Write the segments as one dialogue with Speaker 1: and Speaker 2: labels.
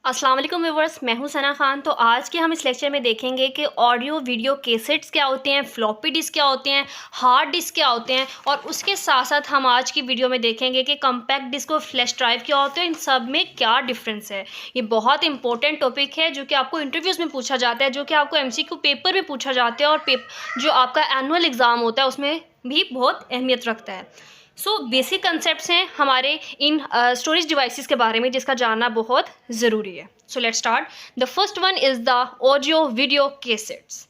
Speaker 1: अस्सलाम वालेकुम व्यूअर्स, मैं हूं सना खान। तो आज के हम इस लेक्चर में देखेंगे कि ऑडियो वीडियो कैसेट्स क्या होते हैं, फ्लॉपी डिस्क क्या होते हैं, हार्ड डिस्क क्या होते हैं, और उसके साथ साथ हम आज की वीडियो में देखेंगे कि कॉम्पैक्ट डिस्क और फ्लैश ड्राइव क्या होते हैं, इन सब में क्या डिफरेंस है। ये बहुत इंपॉर्टेंट टॉपिक है जो कि आपको इंटरव्यूज़ में पूछा जाता है, जो कि आपको MCQ पेपर में पूछा जाता है, और जो आपका एनुअल एग्ज़ाम होता है उसमें भी बहुत अहमियत रखता है। बेसिक कंसेप्ट्स हैं हमारे इन स्टोरेज डिवाइसेस के बारे में, जिसका जानना बहुत ज़रूरी है। So let's start. The first one is the audio video cassettes.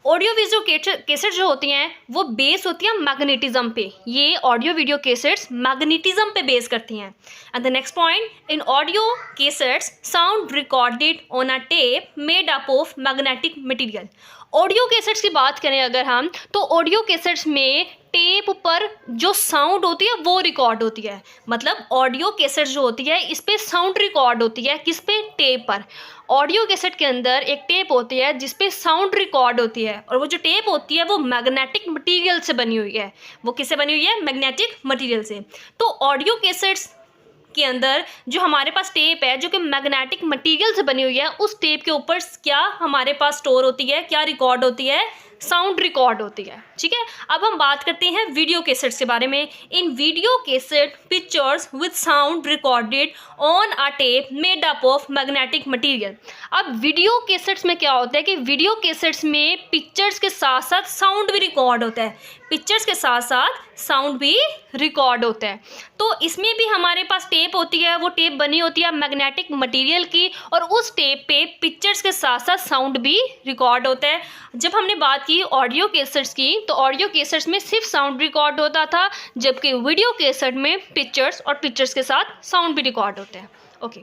Speaker 1: Audio video cassette जो होती हैं वो बेस होती हैं मैग्नेटिज्म पे। ये ऑडियो वीडियो कैसेट्स मैग्नेटिज्म पे बेस करती हैं। And the next point, in audio cassettes sound recorded on a tape made up of magnetic material. Audio cassettes की बात करें अगर हम, तो ऑडियो कैसेट्स में टेप पर जो साउंड होती है वो रिकॉर्ड होती है। मतलब ऑडियो कैसेट जो होती है इस पे साउंड रिकॉर्ड होती है, किस पे? टेप पर। ऑडियो कैसेट के अंदर एक टेप होती है जिस पे साउंड रिकॉर्ड होती है, और वो जो टेप होती है वो मैग्नेटिक मटेरियल से बनी हुई है। वो किससे बनी हुई है? मैग्नेटिक मटेरियल से। तो ऑडियो कैसेट्स के अंदर जो हमारे पास टेप है जो कि मैग्नेटिक मटेरियल से बनी हुई है, उस टेप के ऊपर क्या हमारे पास स्टोर होती है, क्या रिकॉर्ड होती है? साउंड रिकॉर्ड होती है। ठीक है, अब हम बात करते हैं वीडियो कैसेट्स के बारे में। In video cassette pictures with sound recorded on a tape made up of magnetic material. अब वीडियो कैसेट्स में क्या होता है कि वीडियो कैसेट्स में पिक्चर्स के साथ साथ साउंड भी रिकॉर्ड होता है। पिक्चर्स के साथ साथ साउंड भी रिकॉर्ड होता है। तो इसमें भी हमारे पास टेप होती है, वो टेप बनी होती है मैग्नेटिक मटेरियल की, और उस टेप पे पिक्चर्स के साथ साथ साउंड भी रिकॉर्ड होता है। जब हमने बात की ऑडियो कैसेट्स की, तो ऑडियो कैसेट्स में सिर्फ साउंड रिकॉर्ड होता था, जबकि वीडियो कैसेट में पिक्चर्स और पिक्चर्स के साथ साउंड भी रिकॉर्ड होते हैं। Okay,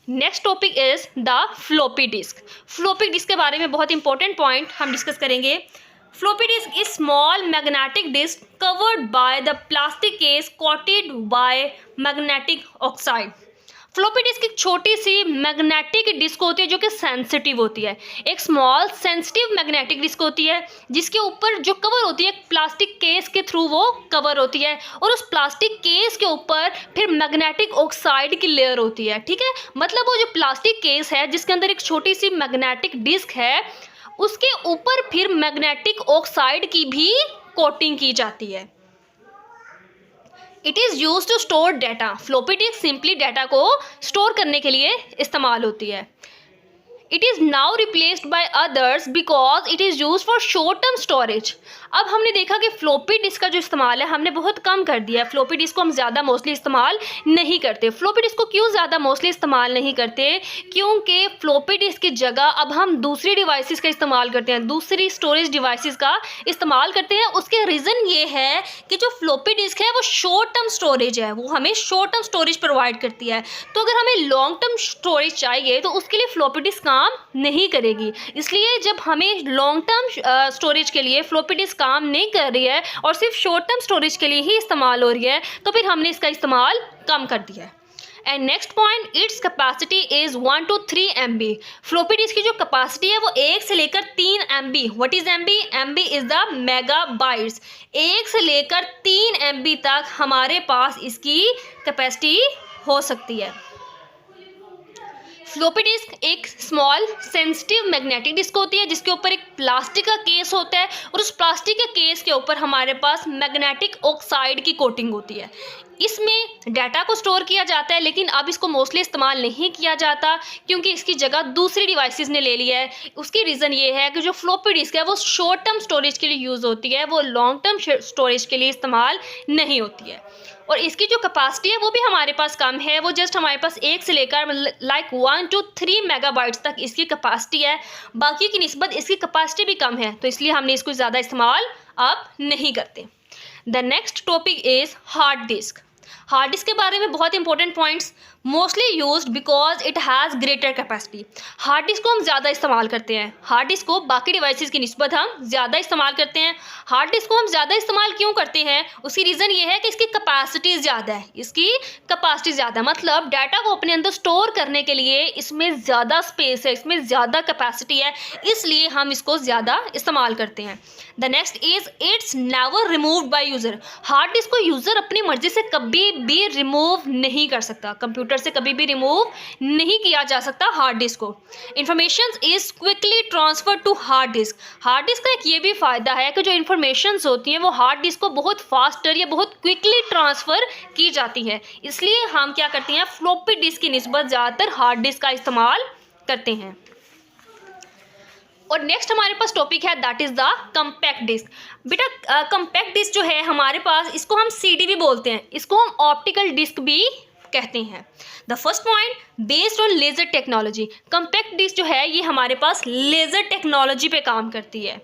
Speaker 1: next topic is the floppy disk. Floppy disk के बारे में बहुत इंपॉर्टेंट पॉइंट हम डिस्कस करेंगे। Floppy disk is small magnetic disk covered by the plastic case coated by magnetic oxide. Floppy disk एक छोटी सी मैग्नेटिक डिस्क होती है जो कि सेंसिटिव होती है। एक स्मॉल सेंसिटिव मैग्नेटिक डिस्क होती है जिसके ऊपर जो कवर होती है प्लास्टिक केस के थ्रू वो कवर होती है, और उस प्लास्टिक केस के ऊपर फिर मैग्नेटिक ऑक्साइड की लेयर होती है। ठीक है, मतलब वो जो प्लास्टिक केस है जिसके अंदर एक छोटी सी मैग्नेटिक डिस्क है, उसके ऊपर फिर मैग्नेटिक ऑक्साइड की भी कोटिंग की जाती है। It is use to store data. Floppy disk simply data को स्टोर करने के लिए इस्तेमाल होती है। It is now replaced by others because it is use for short term storage. अब हमने देखा कि फ्लॉपी डिस्क का जो इस्तेमाल है हमने बहुत कम कर दिया है। फ्लॉपी डिस्क को हम ज़्यादा मोस्टली इस्तेमाल नहीं करते। फ्लॉपी डिस्क को क्यों ज़्यादा मोस्टली इस्तेमाल नहीं करते? क्योंकि फ्लॉपी डिस्क की जगह अब हम दूसरी डिवाइसेस का इस्तेमाल करते हैं, दूसरी स्टोरेज डिवाइसेस का इस्तेमाल करते हैं। उसके रीज़न ये है कि जो फ्लॉपी डिस्क है वो शॉर्ट टर्म स्टोरेज है, वो हमें शॉर्ट टर्म स्टोरेज प्रोवाइड करती है। तो अगर हमें लॉन्ग टर्म स्टोरेज चाहिए तो उसके लिए फ्लॉपी डिस्क काम नहीं करेगी। इसलिए जब हमें लॉन्ग टर्म स्टोरेज के लिए फ्लॉपी डिस्क काम नहीं कर रही है और सिर्फ शॉर्ट टर्म स्टोरेज के लिए ही इस्तेमाल हो रही है, तो फिर हमने इसका इस्तेमाल कम कर दिया है। And next point, its capacity is 1 to 3 MB। Floppy disk की जो कैपेसिटी है वो 1 से लेकर 3 MB। What is MB? MB is the megabytes. 1 से लेकर 3 MB तक हमारे पास इसकी कैपेसिटी हो सकती है। फ्लॉपी डिस्क एक स्मॉल सेंसिटिव मैग्नेटिक डिस्क होती है जिसके ऊपर एक प्लास्टिक का केस होता है, और उस प्लास्टिक के केस के ऊपर हमारे पास मैग्नेटिक ऑक्साइड की कोटिंग होती है। इसमें डाटा को स्टोर किया जाता है, लेकिन अब इसको मोस्टली इस्तेमाल नहीं किया जाता क्योंकि इसकी जगह दूसरी डिवाइसेस ने ले लिया है। उसकी रीज़न ये है कि जो फ्लॉपी डिस्क है वो शॉर्ट टर्म स्टोरेज के लिए यूज़ होती है, वो लॉन्ग टर्म स्टोरेज के लिए इस्तेमाल नहीं होती है। और इसकी जो कैपेसिटी है वो भी हमारे पास कम है, वो जस्ट हमारे पास 1 से लेकर लाइक 1 to 3 मेगाबाइट्स तक इसकी कैपेसिटी है। बाकी की निस्बत इसकी कैपेसिटी भी कम है, तो इसलिए हमने इसको ज़्यादा इस्तेमाल अब नहीं करते। The next topic is hard disk. Hard disc के बारे में बहुत important points, mostly used because it has greater capacity. Hard disk को हम ज़्यादा इस्तेमाल करते हैं, हार्ड डिस्क को बाकी डिवाइसेस की निस्बत हम ज़्यादा इस्तेमाल करते हैं। हार्ड डिस्क को हम ज़्यादा इस्तेमाल क्यों करते हैं? उसकी रीज़न ये है कि इसकी कैपेसिटी ज़्यादा है। इसकी कैपेसिटी ज़्यादा मतलब डाटा को अपने अंदर स्टोर करने के लिए इसमें ज़्यादा स्पेस है, इसमें ज़्यादा कैपेसिटी है, इसलिए हम इसको ज़्यादा इस्तेमाल करते हैं। The next is it's never removed by user. Hard disk को यूज़र अपनी मर्जी से कभी भी रिमूव नहीं कर सकता, कंप्यूटर से कभी भी रिमूव नहीं किया जा सकता हार्ड डिस्क को। Information is quickly transfer to hard disk. Hard disk का एक ये भी फ़ायदा है कि जो इन्फॉर्मेशन होती हैं वो हार्ड डिस्क को बहुत फास्टर या बहुत क्विकली ट्रांसफ़र की जाती है, इसलिए हम क्या करते हैं, फ्लॉपी डिस्क की निस्बत ज़्यादातर हार्ड डिस्क का इस्तेमाल करते हैं। और नेक्स्ट हमारे पास टॉपिक है that is the compact disk. बेटा कम्पैक्ट डिस्क जो है हमारे पास, इसको हम सीडी भी बोलते हैं, इसको हम ऑप्टिकल डिस्क भी कहते हैं। The first point, based on laser technology. Compact disk जो है ये हमारे पास लेज़र टेक्नोलॉजी पे काम करती है।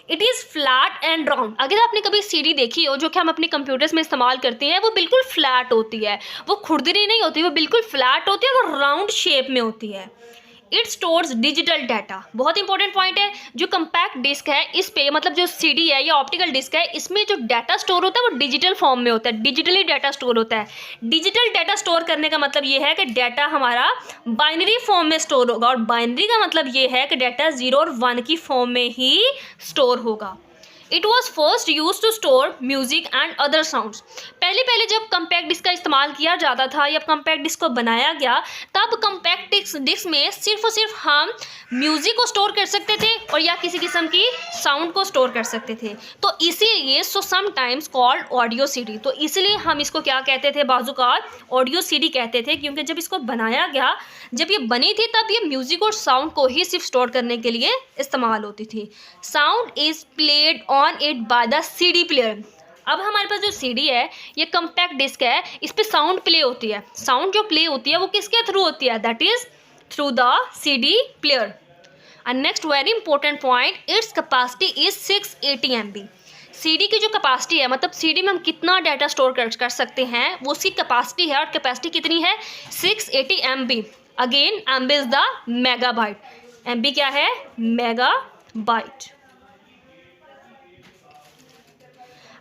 Speaker 1: It is flat and round. अगर आपने कभी सीडी देखी हो जो कि हम अपने कंप्यूटर्स में इस्तेमाल करते हैं, वो बिल्कुल फ्लैट होती है, वो खुरदरी नहीं होती, वो बिल्कुल फ्लैट होती है, वो राउंड शेप में होती है। It stores digital data. बहुत इंपॉर्टेंट पॉइंट है, जो कम्पैक्ट डिस्क है इस पे, मतलब जो सीडी है या ऑप्टिकल डिस्क है, इसमें जो डाटा स्टोर होता है वो डिजिटल फॉर्म में होता है, डिजिटली डाटा स्टोर होता है। डिजिटल डाटा स्टोर करने का मतलब ये है कि डाटा हमारा बाइनरी फॉर्म में स्टोर होगा, और बाइनरी का मतलब ये है कि डाटा 0 और 1 की फॉर्म में ही स्टोर होगा। It was first use to store music and other sounds. पहले जब कम्पैक्ट डिस्क का इस्तेमाल किया जाता था या कम्पैक्ट डिस्क को बनाया गया, तब कम्पैक्ट डिस्क में सिर्फ और सिर्फ हम म्यूज़िक को स्टोर कर सकते थे और या किसी किस्म की साउंड को स्टोर कर सकते थे। तो इसीलिए so sometimes called audio CD. तो इसलिए हम इसको क्या कहते थे, बाज़ूकात ऑडियो सीडी कहते थे, क्योंकि जब इसको बनाया गया, जब ये बनी थी, तब ये म्यूज़िक और साउंड को ही सिर्फ स्टोर करने के लिए इस्तेमाल होती थी। Sound is played on it by the CD player. अब हमारे पास जो सीडी है, ये कम्पैक्ट डिस्क है, इस पर साउंड प्ले होती है। साउंड जो प्ले होती है वो किसके थ्रू होती है, that is through the CD player. And next very important point, its capacity is 680 MB। CD की जो कैपेसिटी है, मतलब सीडी में हम कितना डाटा स्टोर कर सकते हैं, वो उसकी कैपेसिटी है, और कैपेसिटी कितनी है, 680 MB। Again MB is the megabyte. MB क्या है, megabyte.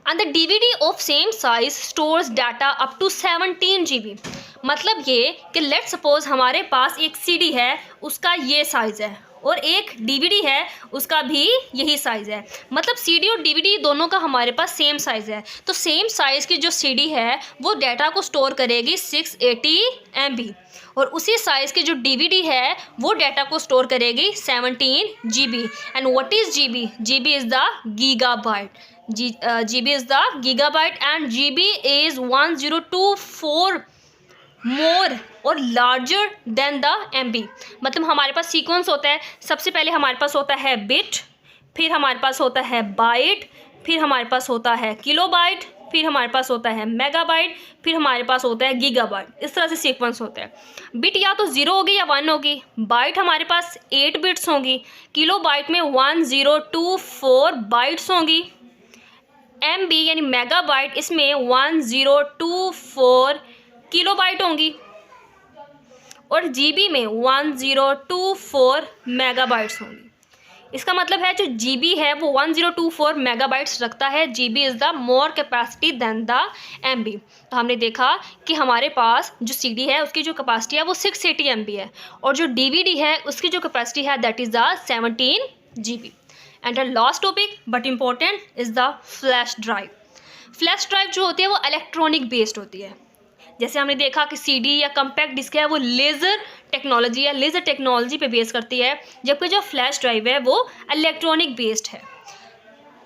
Speaker 1: And the DVD of same size stores data up to 17 GB। मतलब ये कि लेट सपोज हमारे पास एक CD है, उसका ये साइज़ है, और एक DVD है, उसका भी यही साइज़ है। मतलब CD और DVD दोनों का हमारे पास सेम साइज़ है, तो सेम साइज़ की जो CD है वो डाटा को स्टोर करेगी 680 MB, और उसी साइज़ की जो DVD है वो डाटा को स्टोर करेगी 17 GB। And what is GB? GB is the gigabyte. GB is the gigabyte and GB is 1024 more और larger than the MB। मतलब हमारे पास सीक्वेंस होता है, सबसे पहले हमारे पास होता है बिट, फिर हमारे पास होता है बाइट, फिर हमारे पास होता है किलोबाइट, फिर हमारे पास होता है मेगाबाइट, फिर हमारे पास होता है गीगाबाइट। इस तरह से सीक्वेंस होता है। बिट या तो 0 होगी या 1 होगी, बाइट हमारे पास 8 बिट्स होंगी, किलोबाइट में 1024 बाइट्स होंगी, MB यानी मेगाबाइट इसमें 1024 किलोबाइट होंगी, और GB में 1024 मेगाबाइट्स होंगी। इसका मतलब है जो GB है वो 1024 मेगाबाइट्स रखता है। GB is the more capacity than the MB। तो हमने देखा कि हमारे पास जो CD है उसकी जो कैपेसिटी है वो 680 MB है, और जो DVD है उसकी जो कैपेसिटी है that is the 17 GB। And the last topic but important is the flash drive. Flash drive जो होती है वो इलेक्ट्रॉनिक बेस्ड होती है। जैसे हमने देखा कि CD या कम्पैक्ट डिस्क है वो लेज़र टेक्नोलॉजी या लेज़र टेक्नोलॉजी पे बेस करती है, जबकि जो फ्लैश ड्राइव है वो इलेक्ट्रॉनिक बेस्ड है।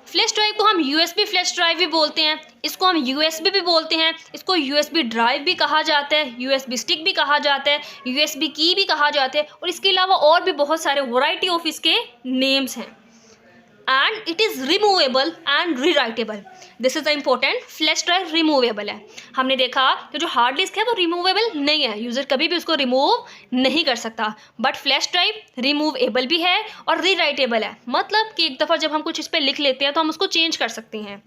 Speaker 1: फ्लैश ड्राइव को हम USB फ्लैश ड्राइव भी बोलते हैं, इसको हम USB भी बोलते हैं, इसको USB ड्राइव भी कहा जाता है, USB स्टिक भी कहा जाता है, USB की भी कहा जाता है, और इसके अलावा और भी बहुत सारे वैरायटी ऑफ इसके नेम्स हैं। And it is removable and rewritable. This is the important, flash drive removable है। हमने देखा कि जो हार्ड डिस्क है वो रिमूवेबल नहीं है, यूज़र कभी भी उसको रिमूव नहीं कर सकता, बट फ्लैश ड्राइव रिमूवेबल भी है और रीराइटेबल है। मतलब कि एक दफ़ा जब हम कुछ इस पर लिख लेते हैं तो हम उसको चेंज कर सकते हैं।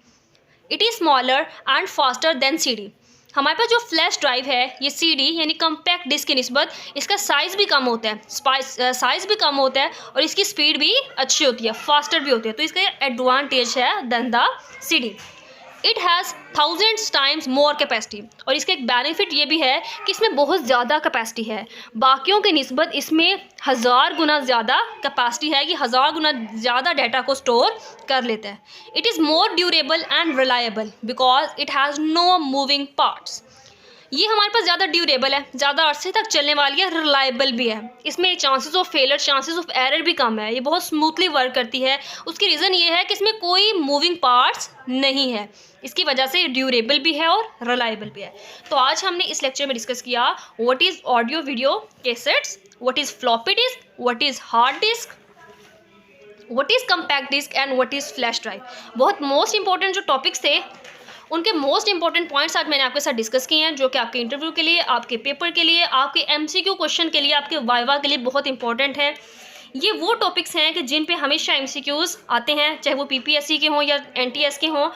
Speaker 1: It is smaller and faster than CD। हमारे पास जो फ्लैश ड्राइव है ये CD यानी कम्पैक्ट डिस्क की निस्बत इसका साइज़ भी कम होता है, साइज़ भी कम होता है, और इसकी स्पीड भी अच्छी होती है, फास्टर भी होती है। तो इसका एडवांटेज है than the CD। It has 1000 times more capacity, और इसका एक बेनिफिट ये भी है कि इसमें बहुत ज़्यादा कैपेसिटी है, बाकियों की निस्बत इसमें 1000 गुना ज़्यादा कैपेसिटी है, ये 1000 गुना ज़्यादा डाटा को स्टोर कर लेता है। It is more durable and reliable because it has no moving parts. ये हमारे पास ज़्यादा ड्यूरेबल है, ज़्यादा अरसे तक चलने वाली है, रिलायबल भी है। इसमें chances of failure, chances of error भी कम है। ये बहुत स्मूथली वर्क करती है। उसकी रीज़न ये है कि इसमें कोई मूविंग पार्ट्स नहीं है। इसकी वजह से ड्यूरेबल भी है और रिलायबल भी है। तो आज हमने इस लेक्चर में डिस्कस किया what is audio video cassettes, what is floppy disk, what is hard disk, what is compact disk and what is flash drive. बहुत मोस्ट इंपॉर्टेंट जो टॉपिक्स थे उनके मोस्ट इंपॉर्टेंट पॉइंट्स आज मैंने आपके साथ डिस्कस किए हैं, जो कि आपके इंटरव्यू के लिए, आपके पेपर के लिए, आपके एमसीक्यू क्वेश्चन के लिए, आपके वाइवा के लिए बहुत इंपॉर्टेंट है। ये वो टॉपिक्स हैं कि जिन पे हमेशा एमसीक्यूज़ आते हैं, चाहे वो पीपीएससी के हों या एनटीएस के हों।